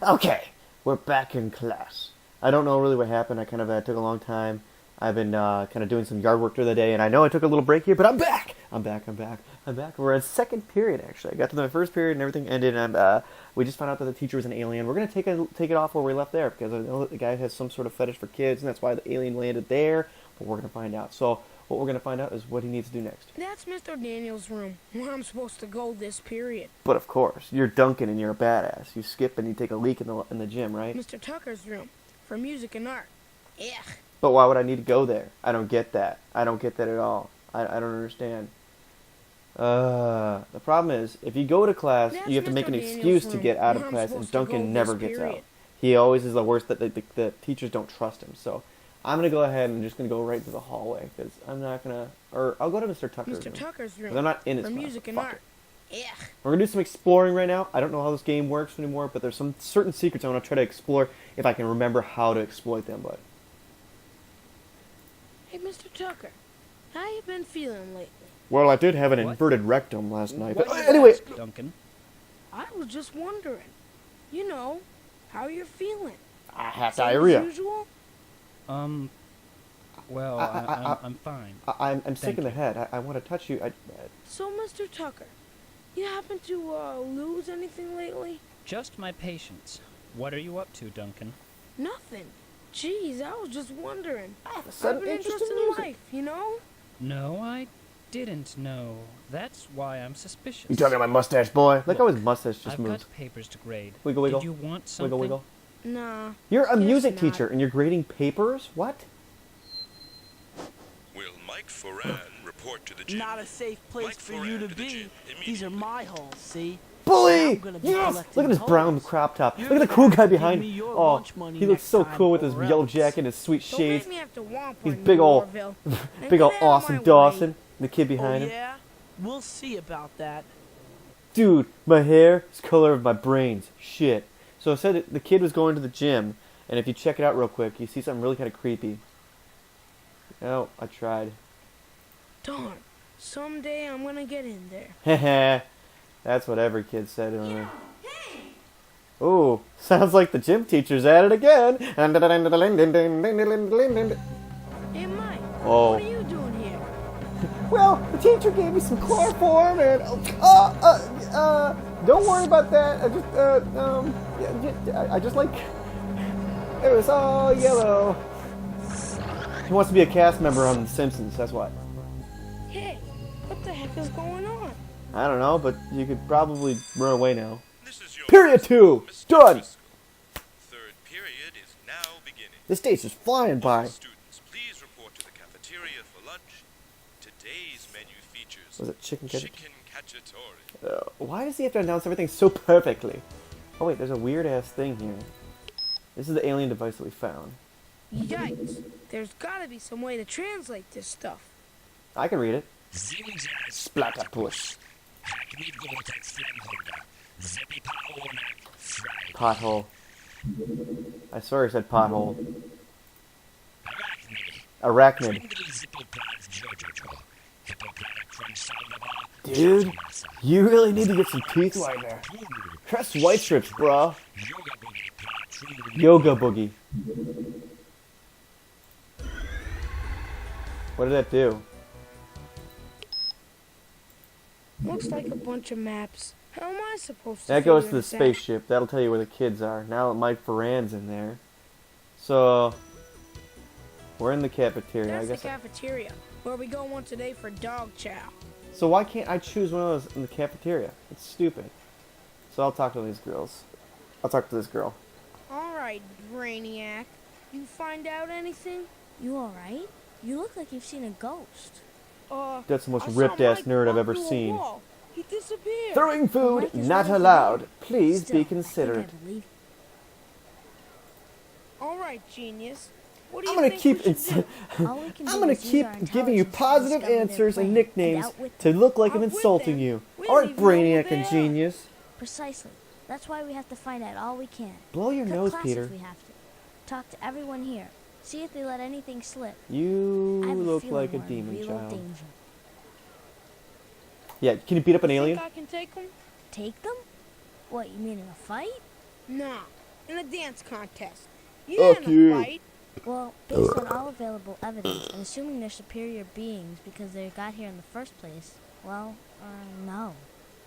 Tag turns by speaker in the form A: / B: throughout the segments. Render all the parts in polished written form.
A: Okay, we're back in class. I don't know really what happened. I kind of took a long time. I've been kind of doing some yard work through the day, and I know I took a little break here, but I'm back. I'm back. We're in second period actually. I got to my first period and everything ended, and we just found out that the teacher was an alien. We're gonna take it off where we left there because I know that the guy has some sort of fetish for kids, and that's why the alien landed there. But we're gonna find out. So what we're gonna find out is what he needs to do next.
B: That's Mr. Daniel's room, where I'm supposed to go this period.
A: But of course, you're Duncan and you're a badass. You skip and you take a leak in the gym, right?
B: Mr. Tucker's room, for music and art. Ugh.
A: But why would I need to go there? I don't get that. I don't get that at all. I don't understand. The problem is, if you go to class, you have to make an excuse to get out of class, and Duncan never gets out. He always is the worst. That the teachers don't trust him. So I'm gonna go ahead and just gonna go right to the hallway because I'm not gonna. Or I'll go to Mr. Tucker's room.
B: Mr. Tucker's room.
A: 'Cause I'm not in his
B: for
A: class.
B: music and
A: Fuck
B: art.
A: it.
B: Ugh.
A: We're gonna do some exploring right now. I don't know how this game works anymore, but there's some certain secrets I want to try to explore if I can remember how to exploit them. But
B: Hey, Mr. Tucker, how you been feeling lately?
A: well, I did have an
C: What?
A: inverted rectum last night.
C: What
A: But
C: do you
A: anyway,
C: ask, Duncan?
B: I was just wondering, you know, how you're feeling.
A: I have
B: Same as
A: diarrhea.
B: usual?
C: Well, I'm fine.
A: I'm sick
C: Thank
A: in the
C: you.
A: head. I want to touch you.
B: So, Mr. Tucker, you happen to lose anything lately?
C: Just my patience. What are you up to, Duncan?
B: Nothing. Jeez, I was just wondering.
A: I have a
B: I've
A: sudden
B: been
A: interest
B: interested
A: in
B: in
A: music.
B: life, you know?
C: No, I didn't know. That's why I'm suspicious.
A: You talking about my mustache, boy? Look how his
C: Look,
A: mustache just
C: I've
A: moves.
C: got papers to grade.
A: Wiggle, wiggle.
C: Did you want something?
A: Wiggle, wiggle.
B: Nah.
A: You're a
B: guess
A: music
B: not.
A: teacher and you're grading papers? What?
D: Will Mike Foran report to the gym?
E: Not a safe place
D: Mike
E: for you
D: Foran
E: to
D: to the
E: be.
D: gym
E: These are
D: immediately.
E: my holes, see?
A: Bully!
E: I'm gonna be
A: Yes!
E: collecting
A: Look at his brown
E: tolls.
A: crop top.
E: You're
A: Look at the
E: gonna
A: cool
E: have
A: guy
E: to give
A: behind
E: me
A: him.
E: your
A: Oh,
E: lunch money
A: he looks
E: next
A: so
E: time,
A: cool with his
E: or
A: yellow
E: else.
A: jacket and his sweet
B: Don't
A: shades.
B: make me have to womp
A: He's
B: on you,
A: big ol'
B: Orville. And
A: big ol'
B: get out of
A: Austin
B: my way.
A: Dawson. The kid
E: Oh,
A: behind him.
E: yeah? We'll see about that.
A: Dude, my hair is the color of my brains. Shit. So I said that the kid was going to the gym, and if you check it out real quick, you see something really kind of creepy. Oh, I tried.
B: Darn. Someday I'm gonna get in there.
A: Heh. That's what every kid said. Ooh, sounds like the gym teacher's at it again.
B: Hey, Mike.
A: Oh.
B: What are you doing here?
A: Well, the teacher gave me some chloroform, and don't worry about that. I just like it was all yellow. He wants to be a cast member on The Simpsons. That's why.
B: Hey, what the heck is going on?
A: I don't know, but you could probably run away now.
D: This is your
A: Period 2
D: Mr.
A: done.
D: Driscoll. Third period is now beginning.
A: This day's just flying by.
D: Students, please report to the cafeteria for lunch. Today's menu features
A: Was it chicken ketchup?
D: chicken cacciatore.
A: Why does he have to announce everything so perfectly? Oh wait, there's a weird ass thing here. This is the alien device that we found.
B: Yikes. There's gotta be some way to translate this stuff.
A: I can read it. Splatterpuss. Pothole. I swear he said pothole. Arachnid. Dude, you really need to get some teeth whitener. Press white strips, bro. Yoga boogie. What did that do?
B: Looks like a bunch of maps. How am I supposed to
A: That goes to
B: figure
A: the
B: this out?
A: spaceship. That'll tell you where the kids are. Now that Mike Foran's in there. So, we're in the cafeteria.
B: That's
A: I guess.
B: the cafeteria, where we go once a day for dog chow.
A: So why can't I choose one of those in the cafeteria? It's stupid. So I'll talk to these girls. I'll talk to this girl.
B: Alright, Brainiac. You find out anything?
F: You alright? You look like you've seen a ghost.
A: That's the most
B: I saw
A: ripped ass
B: Mike
A: nerd I've
B: walk
A: ever
B: through a
A: seen.
B: wall. He disappeared.
A: Throwing food
F: Mike is
A: not
F: right
A: allowed.
F: there.
A: Please
F: Still,
A: be considerate.
F: I think I believe
B: Alright, genius. What do
A: I'm
B: you
A: gonna
B: think
A: keep
B: we should do?
F: All we can
A: I'm
F: do
A: gonna
F: is use
A: keep
F: our
A: giving you
F: intelligence to
A: positive
F: discover their
A: answers
F: plan
A: and nicknames
F: outwit
A: to
F: them.
A: look like I'm
B: Outwit
A: insulting
B: them?
A: you.
B: We
A: All
B: don't
A: right,
B: even know who
A: Brainiac
B: they
A: and
B: are.
A: Genius.
F: Precisely. That's why we have to find out all we can.
A: Blow your
F: Cut
A: nose,
F: class
A: Peter.
F: if we have to. Talk to everyone here. See if they let anything slip.
A: You
F: I have a
A: look
F: feeling
A: like a
F: we're in
A: demon
F: real
A: child.
F: danger.
A: Yeah, can you beat up an alien?
B: Think I can take him?
F: Take them? What, you mean in a fight?
B: Nah, in a dance contest.
A: Fuck
B: In a
A: you.
B: fight.
F: Well, based on all available evidence, and assuming they're superior beings because they got here in the first place, well, no.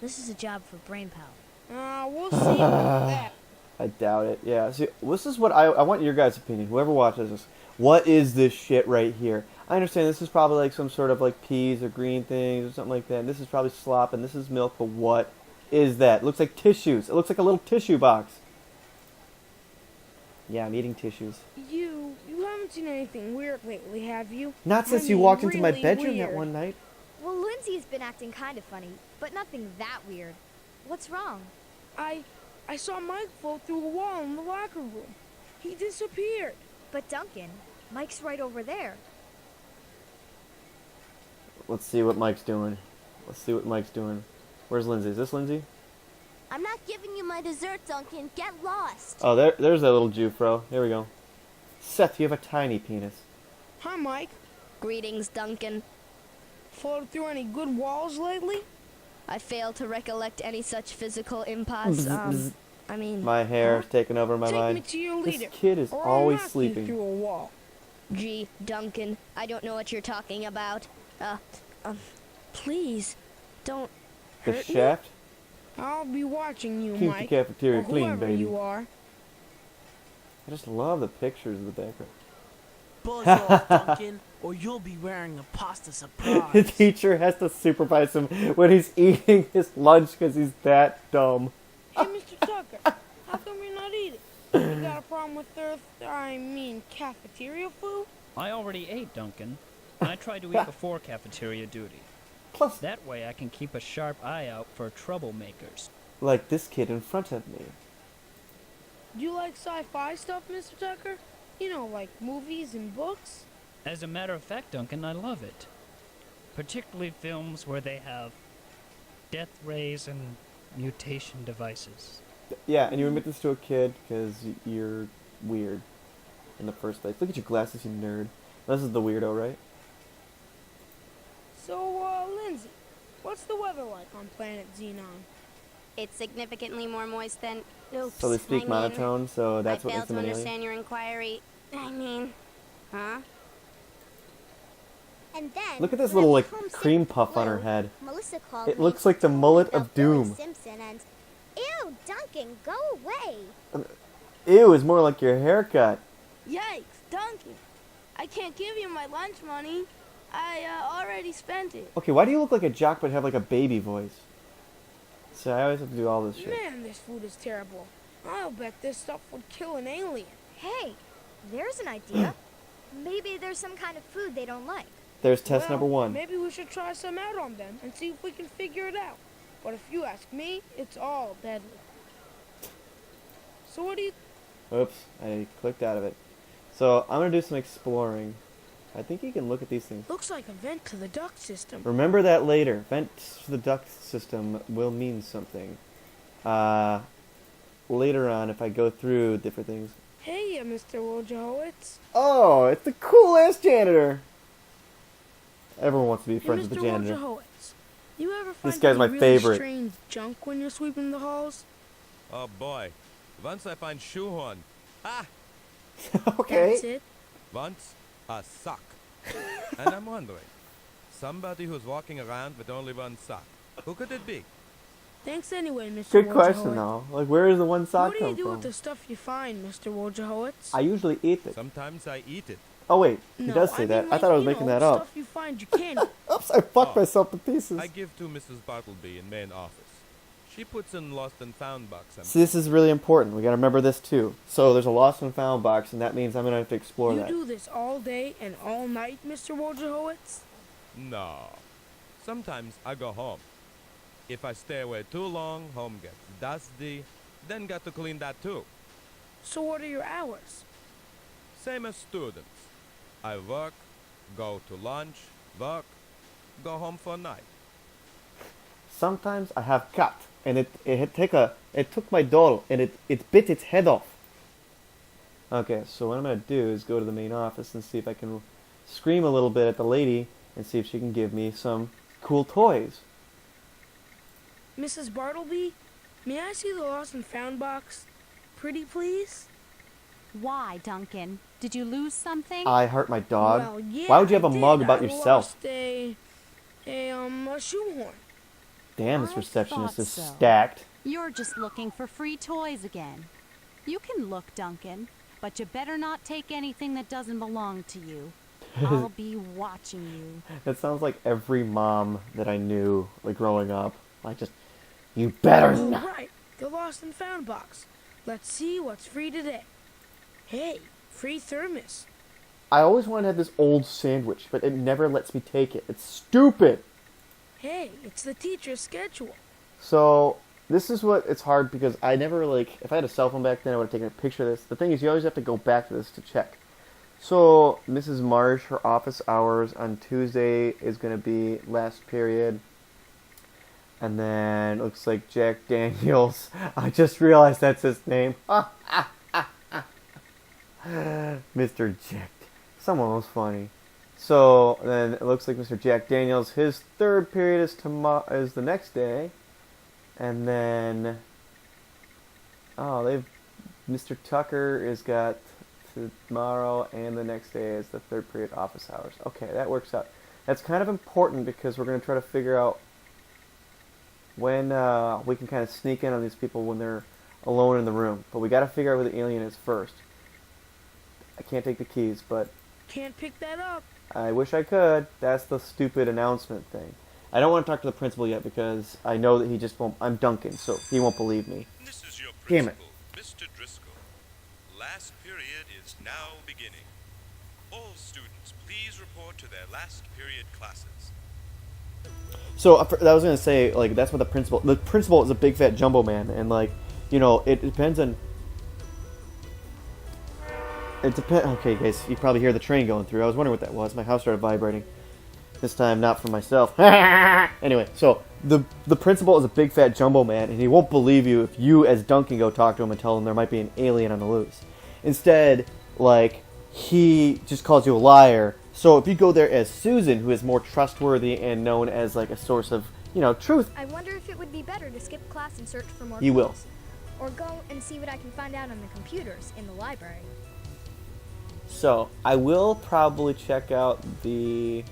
F: This is a job for brain power.
B: We'll see about that.
A: I doubt it. Yeah. See, this is what I want your guys' opinion. Whoever watches this, what is this shit right here? I understand this is probably like some sort of like peas or green things or something like that. And this is probably slop and this is milk. But what is that? It looks like tissues. It looks like a little tissue box. Yeah, I'm eating tissues.
B: You haven't seen anything weird lately, have you?
A: Not since you walked into my bedroom that one night.
G: Well, Lindsay's been acting kind of funny, but nothing that weird. What's wrong?
B: I saw Mike float through a wall in the locker room. He disappeared.
G: But Duncan, Mike's right over there.
A: Let's see what Mike's doing. Let's see what Mike's doing. Where's Lindsay? Is this Lindsay?
F: I'm not giving you my dessert, Duncan. Get lost.
A: Oh, there's that little Jufro. Here we go. Seth, you have a tiny penis.
B: Hi, Mike.
H: Greetings, Duncan.
B: Floated through any good walls lately?
H: I fail to recollect any such physical impasse. I mean,
A: My hair is taking over my
B: Take me
A: mind.
B: to your
A: This
B: leader.
A: kid is
B: or I'll
A: always
B: knock you
A: sleeping.
B: through a wall.
H: gee, Duncan, I don't know what you're talking about. Please, don't
A: The
H: hurt me.
A: shaft?
B: I'll be watching you,
A: Keep the
B: Mike.
A: cafeteria
B: or
A: clean,
B: whoever
A: baby.
B: you are.
A: I just love the pictures of the background.
E: Buzz off, Duncan, or you'll be wearing a pasta
A: The
E: surprise.
A: teacher has to supervise him when he's eating his lunch because he's that dumb.
B: Hey, Mr. Tucker, how come you're not eating? You got a problem with cafeteria food?
C: I already ate, Duncan. I try to eat before cafeteria duty.
A: Plus,
C: That way I can keep a sharp eye out for troublemakers.
A: like this kid in front of me.
B: Do you like sci-fi stuff, Mr. Tucker? You know, like movies and books?
C: As a matter of fact, Duncan, I love it. Particularly films where they have death rays and mutation devices.
A: Yeah, and you admit this to a kid because you're weird in the first place. Look at your glasses, you nerd. This is the weirdo, right?
B: So, Lindsay, what's the weather like on planet Xenon?
I: It's significantly more moist than. Oops.
A: So they speak
I: I mean,
A: monotone, so that's
I: I
A: what
I: fail
A: makes
I: to
A: them an alien.
I: understand your inquiry. I mean, huh?
F: And then
A: Look at this
F: when I
A: little
F: was
A: like
F: homesick
A: cream
F: and
A: puff on her
F: blue,
A: head.
F: Melissa called
A: It
F: me
A: looks
F: and
A: like the
F: told me
A: mullet
F: about
A: of
F: Billy
A: doom.
F: Simpson and ew, Duncan, go away.
A: Ew, is more like your haircut.
B: Yikes, Duncan. I can't give you my lunch money. I already spent it.
A: Okay, why do you look like a jock but have like a baby voice? So I always have to do all this shit.
B: Man, this food is terrible. I'll bet this stuff would kill an alien.
G: Hey, there's an idea. Maybe there's some kind of food they don't like.
A: There's test
B: Well,
A: number one.
B: Maybe we should try some out on them and see if we can figure it out. But if you ask me, it's all deadly. So what do you...
A: Oops, I clicked out of it. So I'm gonna do some exploring. I think you can look at these things.
B: Looks like a vent to the duct system.
A: Remember that later. Vents to the duct system will mean something. Later on, if I go through different things.
B: Hey, Mr. Wojciechowicz.
A: Oh, it's the cool-ass janitor. Everyone wants to be
B: Hey,
A: friends with
B: Mr.
A: the janitor.
B: Wojciechowicz. You ever find
A: This guy's
B: any
A: my
B: really
A: favorite.
B: strange junk when you're sweeping the halls?
D: Oh boy. Once I find shoehorn. Ah!
A: Okay.
B: That's it.
D: Once a sock. And I'm wondering, somebody who's walking around with only one sock. Who could it be?
B: Thanks anyway, Mr.
A: Good
B: Wojciechowicz.
A: question, though. Like, where does the one sock
B: What do you
A: come
B: do
A: from?
B: with the stuff you find, Mr. Wojciechowicz?
A: I usually eat it.
D: Sometimes I eat it.
A: Oh wait, he
B: No,
A: does say
B: I
A: that.
B: mean,
A: I thought I was
B: like,
A: making
B: you know,
A: that up.
B: Stuff you find you can't eat.
A: Oops, I fucked
D: Oh.
A: myself to pieces.
D: I give to Mrs. Bartleby in main office. She puts in lost and found box.
A: See, this is really important. We gotta remember this too. So there's a lost and found box, and that means I'm gonna have to explore
B: You
A: that.
B: do this all day and all night, Mr. Wojciechowicz?
D: No. Sometimes I go home. If I stay away too long, home gets dusty. Then got to clean that too.
B: So what are your hours?
D: Same as students. I work, go to lunch, work, go home for night.
A: Sometimes I have cat, and it took my doll, and it bit its head off. Okay, so what I'm gonna do is go to the main office and see if I can scream a little bit at the lady and see if she can give me some cool toys.
B: Mrs. Bartleby, may I see the lost and found box? pretty please?
J: Why, Duncan? Did you lose something?
A: I hurt my dog.
B: Well, yeah,
A: Why would you have
B: I
A: a
B: did.
A: mug about
B: I
A: yourself?
B: Lost a shoehorn.
A: Damn, this
J: I
A: receptionist
J: thought
A: is
J: so.
A: stacked.
J: You're just looking for free toys again. You can look, Duncan, but you better not take anything that doesn't belong to you. I'll be watching you.
A: That sounds like every mom that I knew, like growing up. Like just, you better
B: Oh,
A: not.
B: right. The lost and found box. Let's see what's free today. Hey, free thermos.
A: I always wanted to have this old sandwich, but it never lets me take it. It's stupid.
B: Hey, it's the teacher's schedule.
A: So this is what it's hard because I never like if I had a cell phone back then I would have taken a picture of this. The thing is you always have to go back to this to check. So Mrs. Marsh, her office hours on Tuesday is gonna be last period. And then looks like Jack Daniels. I just realized that's his name. Mr. Jack. Someone was funny. So then it looks like Mr. Jack Daniels, his third period is the next day. And then Mr. Tucker is got tomorrow and the next day is the third period office hours. Okay, that works out. That's kind of important because we're going to try to figure out when we can kind of sneak in on these people when they're alone in the room. But we got to figure out who the alien is first. I can't take the keys, but
B: Can't pick that up.
A: I wish I could. That's the stupid announcement thing. I don't want to talk to the principal yet because I know that he just won't. I'm Duncan, so he won't believe me.
K: This is your
A: Damn it.
K: principal, Mr. Driscoll. Last period is now beginning. All students, please report to their last period classes.
A: So I was gonna say, like, that's what the principal. The principal is a big fat jumbo man, and like, you know, it depends on. It depends. Okay, guys, you probably hear the train going through. I was wondering what that was. My house started vibrating. This time, not for myself. Anyway, so the principal is a big fat jumbo man, and he won't believe you if you, as Duncan, go talk to him and tell him there might be an alien on the loose. Instead, like, he just calls you a liar. So if you go there as Susan, who is more trustworthy and known as like a source of, you know, truth,
G: I wonder if it would be better to skip class and search for more
A: You will.
G: clues. Or go and see what I can find out on the computers in the library.
A: So I will probably check out the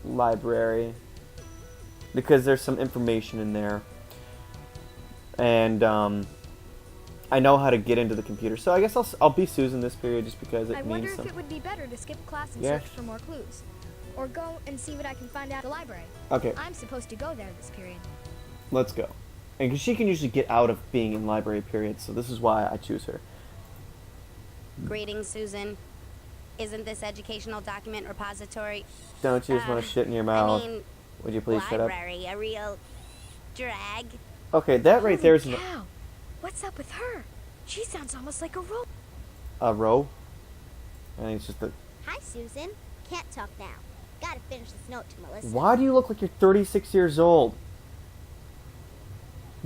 A: library because there's some information in there, and I know how to get into the computer. So I guess I'll be Susan this period just because it
G: I
A: means
G: wonder if
A: something.
G: it would be better to skip class and
A: Yeah.
G: search for more clues. Or go and see what I can find out at the library.
A: Okay,
G: I'm supposed to go there this period.
A: let's go. And because she can usually get out of being in library periods, so this is why I choose her.
I: Greetings, Susan. Isn't this educational document repository?
A: Don't you just want to shit in your mouth?
I: I mean,
A: Would you please shut up?
I: library, a real drag.
A: Okay, that right there is
G: Holy cow! What's up with her? She sounds almost like a robot.
A: a row. I think it's just the.
L: Hi, Susan. Can't talk now. Gotta finish this note to Melissa.
A: Why do you look like you're 36 years old?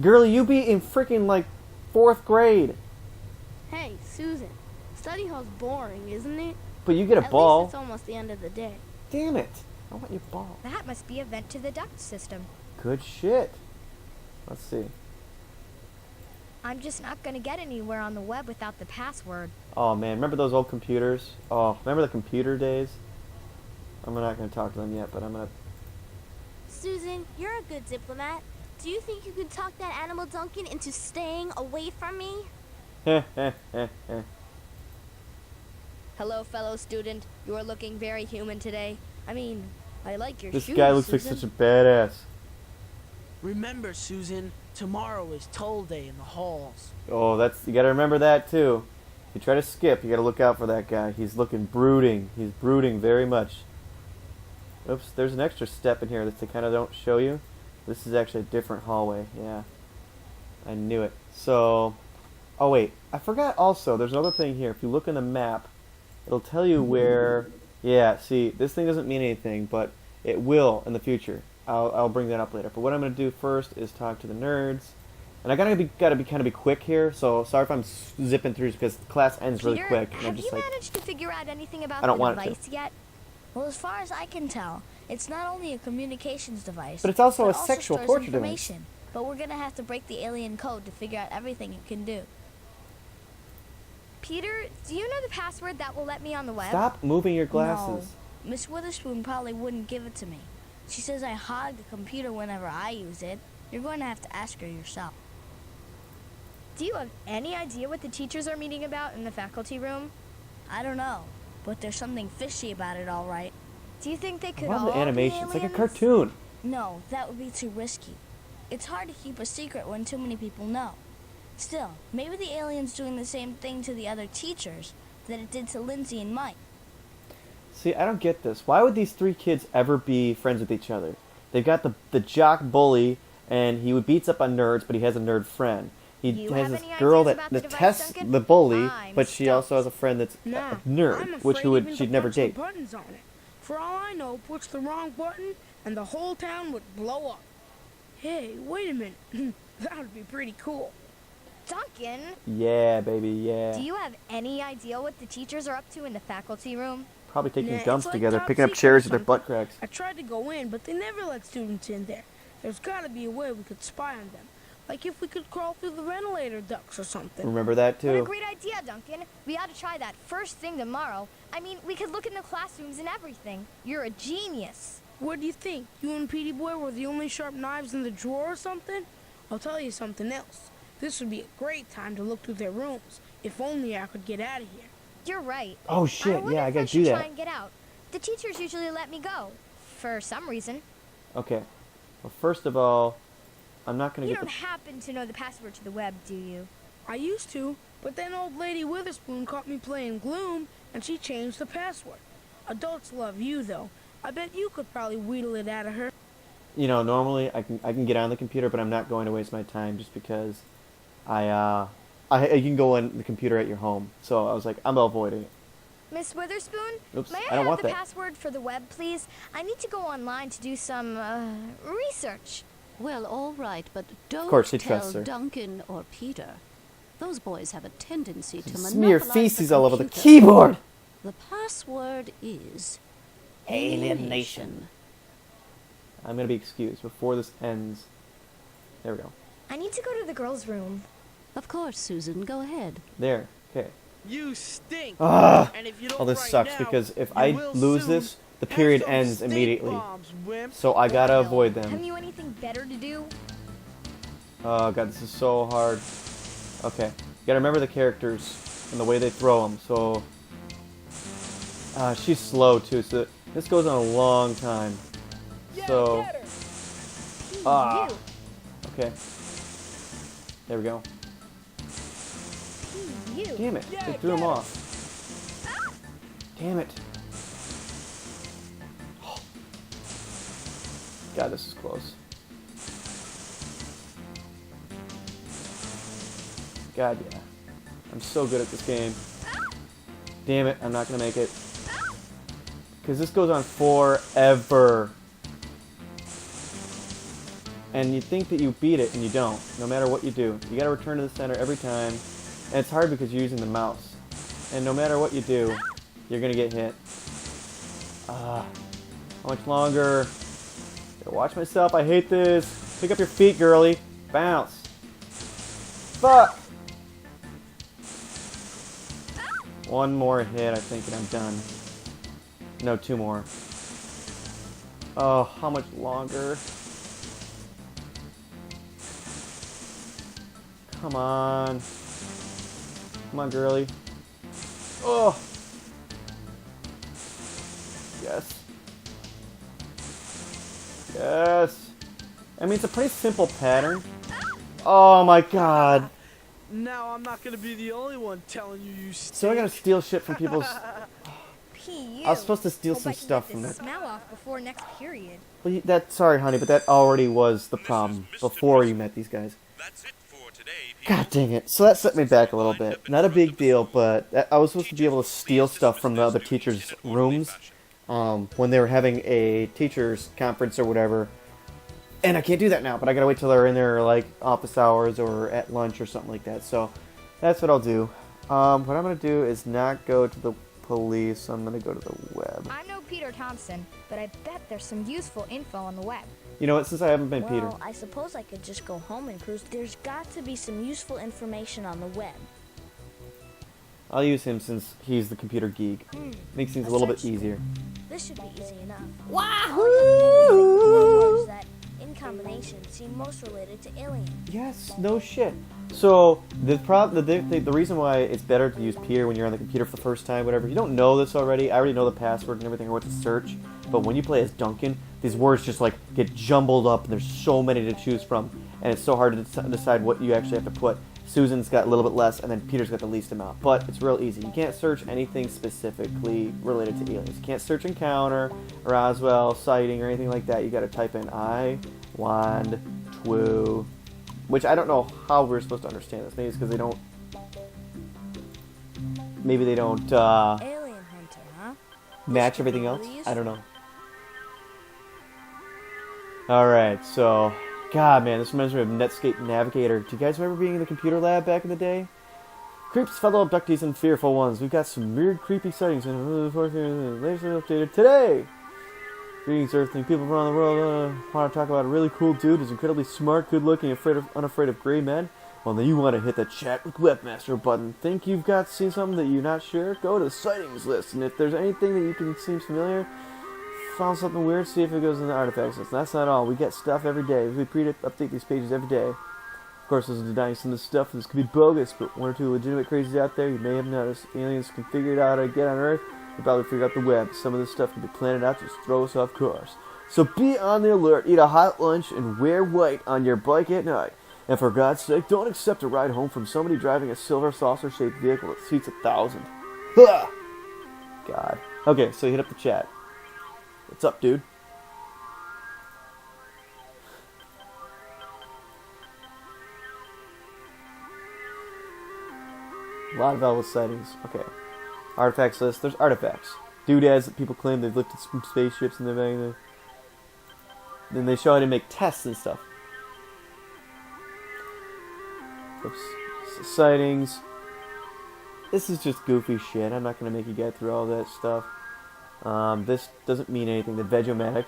A: Girlie, you be in freaking like 4th grade.
B: Hey, Susan. Study hall's boring, isn't it?
A: But you get a
B: At
A: ball.
B: least it's almost the end of the day.
A: Damn it. I want your ball.
G: That must be a vent to the duct system.
A: Good shit. Let's see.
G: I'm just not gonna get anywhere on the web without the password.
A: Oh man, remember those old computers? Oh, remember the computer days? I'm not going to talk to them yet, but I'm going
L: Susan, you're a good diplomat. Do you think you could talk that animal Duncan into staying away from me?
A: to...
H: Hello, fellow student. You are looking very human today.
B: I mean, I like your
A: This
B: shoes,
A: guy looks like
B: Susan.
A: such a badass.
E: Remember, Susan, tomorrow is toll day in the halls.
A: Oh, you got to remember that too. If you try to skip, you got to look out for that guy. He's looking brooding. He's brooding very much. Oops, there's an extra step in here that they kind of don't show you. This is actually a different hallway. Yeah, I knew it. So, oh wait, I forgot also, there's another thing here. If you look in the map, it'll tell you where... Yeah, see, this thing doesn't mean anything, but it will in the future. I'll bring that up later. But what I'm going to do first is talk to the nerds. And I gotta be kind of quick here, so sorry if I'm zipping through because class ends really
G: Peter,
A: quick. And I'm
G: have
A: just
G: you
A: like,
G: managed to figure out anything about
A: I don't
G: the
A: want it to.
G: device yet?
F: Well, as far as I can tell, it's not only a communications device,
A: But it's also a
F: but
A: sexual
F: stores
A: torture device.
F: information. but we're gonna have to break the alien code to figure out everything it can do.
G: Peter, do you know the password that will let me on the web?
A: Stop moving your glasses.
F: No, Miss Witherspoon probably wouldn't give it to me. She says I hog the computer whenever I use it. You're going to have to ask her yourself.
G: Do you have any idea what the teachers are meeting about in the faculty room?
F: I don't know, but there's something fishy about it, all right.
G: Do you think they
A: I
G: could
A: love
G: all
A: the
G: be
A: animation. It's like a
G: aliens?
A: cartoon.
F: No, that would be too risky. It's hard to keep a secret when too many people know. Still, maybe the alien's doing the same thing to the other teachers that it did to Lindsay and Mike.
A: See, I don't get this. Why would these three kids ever be friends with each other? They've got the jock bully, and he beats up on nerds, but he has a nerd friend. He
G: You
A: has
G: have
A: this
G: any
A: girl
G: ideas
A: that
G: about the device,
A: detests
G: Duncan?
A: the bully,
G: I'm
A: but she also has a friend that's
B: Nah,
A: a nerd,
B: I'm
A: which
B: afraid even
A: she'd
B: to
A: never
B: punch the
A: date.
B: buttons on it. For all I know, push the wrong button and the whole town would blow up. Hey, wait a minute. That would be pretty cool.
G: Duncan,
A: Yeah, baby, yeah.
G: do you have any idea what the teachers are up to in the faculty room?
A: Probably taking
B: Nah,
A: dumps
B: it's like
A: together,
B: top
A: picking up
B: secret
A: chairs
B: or
A: with their butt cracks.
B: I tried to go in, but they never let students in there. There's gotta be a way we could spy on them. Like if we could crawl through the ventilator ducts or something.
A: Remember that
G: What a
A: too?
G: great idea, Duncan. We ought to try that first thing tomorrow. I mean, we could look in the classrooms and everything. You're a genius.
B: What do you think? You and Petey Boy were the only sharp knives in the drawer or something? I'll tell you something else. This would be a great time to look through their rooms. If only I could get out of here.
G: You're right.
A: Oh shit,
G: wonder
A: yeah, I
G: if
A: gotta
G: should
A: do
G: try
A: that.
G: and get out. The teachers usually let me go. For some reason.
A: Okay. Well, first of all, I'm not gonna
G: You
A: get
G: don't
A: the...
G: happen to know the password to the web, do you?
B: I used to, but then old lady Witherspoon caught me playing Gloom, and she changed the password. Adults love you, though. I bet you could probably wheedle it out of her.
A: You know, normally I can get on the computer, but I'm not going to waste my time just because I you can go on the computer at your home. So I was like, I'm avoiding it.
G: Miss Witherspoon?
A: Oops,
G: May
A: I
G: I
A: don't
G: have
A: want
G: the
A: that.
G: password for the web, please? I need to go online to do some, research.
J: Well, all right, but don't
A: course he
J: tell
A: trusts her.
J: Duncan or Peter. Those boys have a tendency to
A: Smear
J: monopolize
A: feces
J: the
A: all over the
J: computer.
A: keyboard.
J: The password is
A: Alienation. I'm gonna be excused before this ends. There we go.
G: I need to go to the girls' room.
J: Of course, Susan, go ahead.
A: There. Okay.
E: You stink.
A: Ah!
E: And if you don't
A: Oh, this
E: right
A: sucks
E: now,
A: because if
E: you
A: I
E: will
A: lose
E: soon.
A: this, the
E: Have
A: period
E: some
A: ends
E: stink
A: immediately.
E: bombs, wimp.
A: So I gotta
E: Wow.
A: avoid
G: Have
A: them.
G: you anything better to do?
A: Oh god, this is so hard. Okay, you gotta remember the characters and the way they throw them. So, she's slow too. So this goes on a long time. So,
G: You.
A: okay. There we go.
G: You.
A: Damn it! They threw him off. Damn it! God, this is close. God, yeah. I'm so good at this game. Damn it, I'm not gonna make it. Because this goes on forever. And you think that you beat it, and you don't. No matter what you do. You gotta return to the center every time. And it's hard because you're using the mouse. And no matter what you do, you're gonna get hit. How much longer? Gotta watch myself, I hate this. Pick up your feet, girly. Bounce. Fuck! One more hit, I think, and I'm done. No, two more. Oh, how much longer? Come on. Come on, girly. Oh! Yes. Yes. I mean, it's a pretty simple pattern. Oh my god.
E: Now I'm not gonna be the only one telling you you stink.
A: So I gotta steal shit from people's...
G: P.U.
A: I was supposed to steal
G: Hope
A: some
G: I can
A: stuff
G: get
A: from
G: this
A: that.
G: smell off before next period.
A: Well, sorry, honey, but that already was the problem before you met these guys.
K: That's it for today, people.
A: God dang it. So that set me back a little bit. Not a big deal, but I was supposed to be able to steal stuff from the other teachers' rooms when they were having a teachers' conference or whatever. And I can't do that now, but I gotta wait till they're in their like office hours or at lunch or something like that. So that's what I'll do. What I'm gonna do is not go to the police. I'm gonna go to the web.
G: I'm no Peter Thompson, but I bet there's some useful info on the web.
A: You know what? Since I haven't been Peter.
F: Well, I suppose I could just go home and cruise. There's got to be some useful information on the web.
A: I'll use him since he's the computer geek. Makes things a little bit easier.
F: This should be easy enough.
A: Wahoo!
F: That in combination seem most related to aliens.
A: Yes, no shit. So the reason why it's better to use Peter when you're on the computer for the first time, whatever. You don't know this already. I already know the password and everything or what to search. But when you play as Duncan, these words just like get jumbled up, and there's so many to choose from, and it's so hard to decide what you actually have to put. Susan's got a little bit less, and then Peter's got the least amount. But it's real easy. You can't search anything specifically related to aliens. You can't search encounter, Roswell, sighting, or anything like that. You got to type in I want to, which I don't know how we're supposed to understand this. Maybe it's because they don't. Maybe they don't
F: Alien hunter, huh?
A: match everything else. I don't know. All right, so. God, man, this reminds me of Netscape Navigator. Do you guys remember being in the computer lab back in the day? Creeps, fellow abductees, and fearful ones. We've got some weird, creepy sightings and latest updated today. Greetings, Earthling people from around the world. Want to talk about a really cool dude who's incredibly smart, good-looking, unafraid of gray men? Well, then you want to hit the chat with Webmaster button. Think you've seen something that you're not sure? Go to the sightings list, and if there's anything that you can seems familiar, found something weird, see if it goes in the artifacts list. And that's not all. We get stuff every day. We update these pages every day. Of course, this is denying some of this stuff. This could be bogus, but one or two legitimate crazies out there you may have noticed. Aliens can figure out how to get on Earth. They probably figure out the web. Some of this stuff can be planted out to just throw us off course. So be on the alert. Eat a hot lunch and wear white on your bike at night. And for God's sake, don't accept a ride home from somebody driving a silver saucer-shaped vehicle that seats 1,000. Ha! God. Okay, so hit up the chat. What's up, dude? A lot of Elvis sightings. Okay. Artifacts list. There's artifacts. Doodads that people claim they've lifted from spaceships and they're then they show how to make tests and stuff. Oops. Sightings. This is just goofy shit. I'm not going to make you get through all that stuff. This doesn't mean anything. The Vegomatic.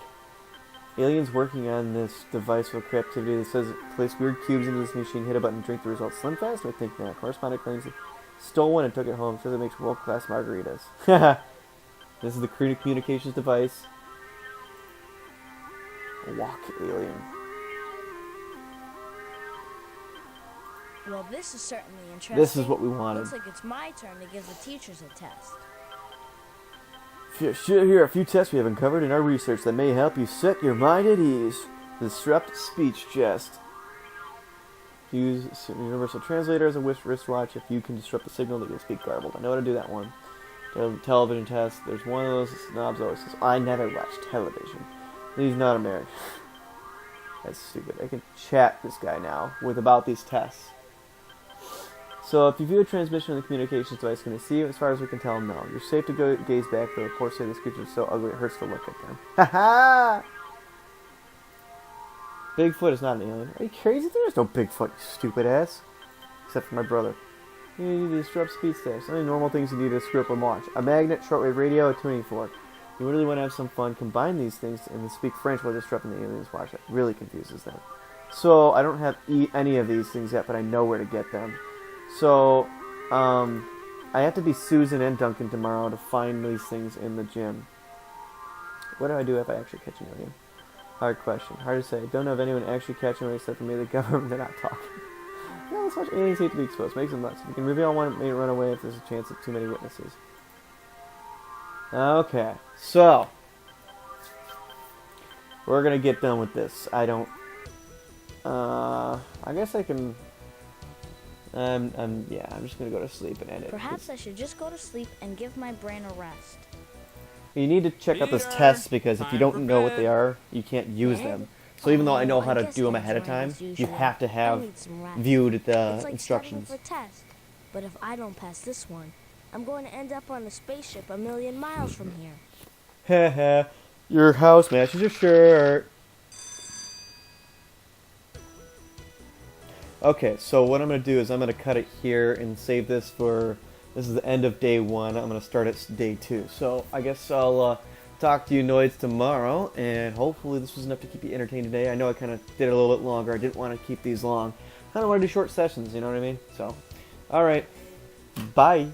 A: Aliens working on this device with creativity that says place weird cubes into this machine, hit a button, drink the results. Slim fast? I think not. Correspondent claims it stole one and took it home. Says it makes world-class margaritas. This is the communications device. A walk alien.
F: Well, this is certainly interesting.
A: This is what we wanted.
F: Looks like it's my turn to give the teachers a test.
A: Here are a few tests we have uncovered in our research that may help you set your mind at ease. Disrupt speech test. Use Universal Translator as a wristwatch. If you can disrupt the signal, that you'll speak garbled. I know how to do that one. Television test. There's one of those snobs always says, I never watch television. He's not American. That's stupid. I can chat this guy now about these tests. So if you view a transmission on the communications device, can you see it? As far as we can tell, no. You're safe to go gaze back, though reports say these creatures are so ugly it hurts to look at them. Ha Bigfoot is not an alien. Are you crazy? There is no Bigfoot, you stupid ass. Except for my brother. You need to disrupt speed stairs. Only normal things you need to screw up and watch. A magnet, shortwave radio, a tuning fork. You really want to have some fun, combine these things and speak French while disrupting the aliens' watch. That really confuses them. So I don't have any of these things yet, but I know where to get them. So I have to be Susan and Duncan tomorrow to find these things in the gym. What do I do if I actually catch an alien? Hard question. Hard to say. Don't know if anyone actually catching one except for me, the government. They're not talking. No, let's watch aliens hate to be exposed. Makes them nuts. If you can reveal one, it may run away if there's a chance of too many witnesses. Okay, so we're gonna get done with this. I don't. I guess I can. Yeah, I'm just gonna go to sleep and end it.
F: Perhaps I should just go to sleep and give my brain a rest.
A: You need to check out those tests because if you don't know what they are, you can't use them. So even though I know how to do them ahead of time, you have to have viewed the instructions.
F: For test. But if I don't pass this one, I'm going to end up on a spaceship 1,000,000 miles from here.
A: Haha, your house matches your shirt. Okay, so what I'm going to do is I'm going to cut it here and save this for, this is the end of day 1. I'm going to start at day 2. So I guess I'll talk to you noids tomorrow, and hopefully this was enough to keep you entertained today. I know I kind of did it a little bit longer. I didn't want to keep these long. I kind of want to do short sessions, you know what I mean? So, alright. Bye.